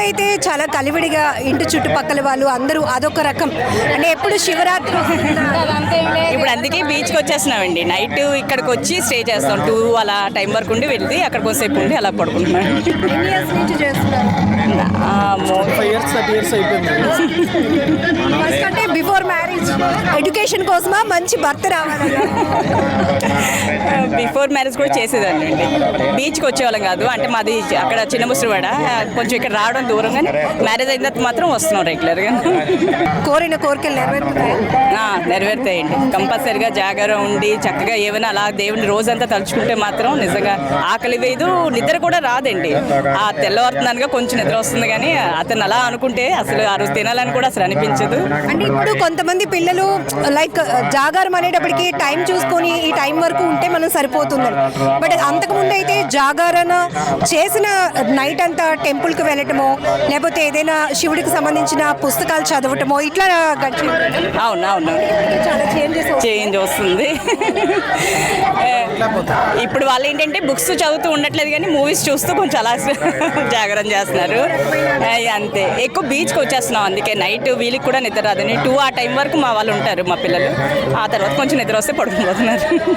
అయితే చాలా కలివిడిగా ఇంటి చుట్టుపక్కల వాళ్ళు అందరూ అదొక రకం, అంటే ఎప్పుడు శివరాత్రి ఇప్పుడు అందుకే బీచ్కి వచ్చేస్తున్నామండి. నైట్ ఇక్కడికి వచ్చి స్టే చేస్తాం. 2 అలా టైం వరకు ఉండి వెళ్ళి అక్కడ కొంతసేపు ఉండి అలా పడుకుంటున్నాం. ఎన్ని ఇయర్స్ నుంచి చేస్తున్నారు? 5 years 30 years అయిపోయింది. ఫస్ట్ అంటే బిఫోర్ మ్యారేజ్ ఎడ్యుకేషన్ కోసమా, మంచి భర్త రావాలన్నా? బిఫోర్ మ్యారేజ్ కూడా చేసేదాన్ని అండి. బీచ్కి వచ్చేవాళ్ళం కాదు, అంటే మాది అక్కడ చిన్న ముసురువాడ, కొంచెం ఇక్కడ రావడం దూరం. కానీ మ్యారేజ్ అయిన తర్వాత మాత్రం వస్తున్నాం రెగ్యులర్గా. కోరిన కోరికలు నెరవేరుతున్నాయి. నెరవేరుతాయండి కంపల్సరిగా. జాగారం ఉండి చక్కగా ఏమైనా అలా దేవుని రోజంతా తలుచుకుంటే మాత్రం నిజంగా ఆకలి వేయదు, నిద్ర కూడా రాదండి. ఆ తెల్లవారుతున్నానుగా కొంచెం నిద్ర వస్తుంది, కానీ అతను అలా అనుకుంటే అసలు ఆ రోజు తినాలని కూడా అసలు అనిపించదు. అంటే ఇప్పుడు కొంతమంది పిల్లలు లైక్ జాగారం అనేటప్పటికి టైం చూసుకొని ఈ టైం వరకు ఉంటే మనం సరిపోతుందని, బట్ అంతకుముందు అయితే జాగారణ చేసిన నైట్ అంతా టెంపుల్కి వెళ్ళటమో లేకపోతే ఏదైనా శివుడికి సంబంధించిన పుస్తకాలు చదవటమో ఇట్లా గడిచి అవును చాలా చేంజ్ వస్తుంది. ఇప్పుడు వాళ్ళు ఏంటంటే బుక్స్ చదువుతూ ఉండట్లేదు, కానీ మూవీస్ చూస్తూ కొంచెం అలా జాగరణ చేస్తున్నారు. అంతే, ఎక్కువ బీచ్కి వచ్చేస్తున్నాం. అందుకే నైట్ వీళ్ళకి కూడా నిద్ర రాదని 2 ఆ టైం వరకు మా వాళ్ళు ఉంటారు, మా పిల్లలు. ఆ తర్వాత కొంచెం నిద్ర వస్తే పడుకుపోతున్నారు.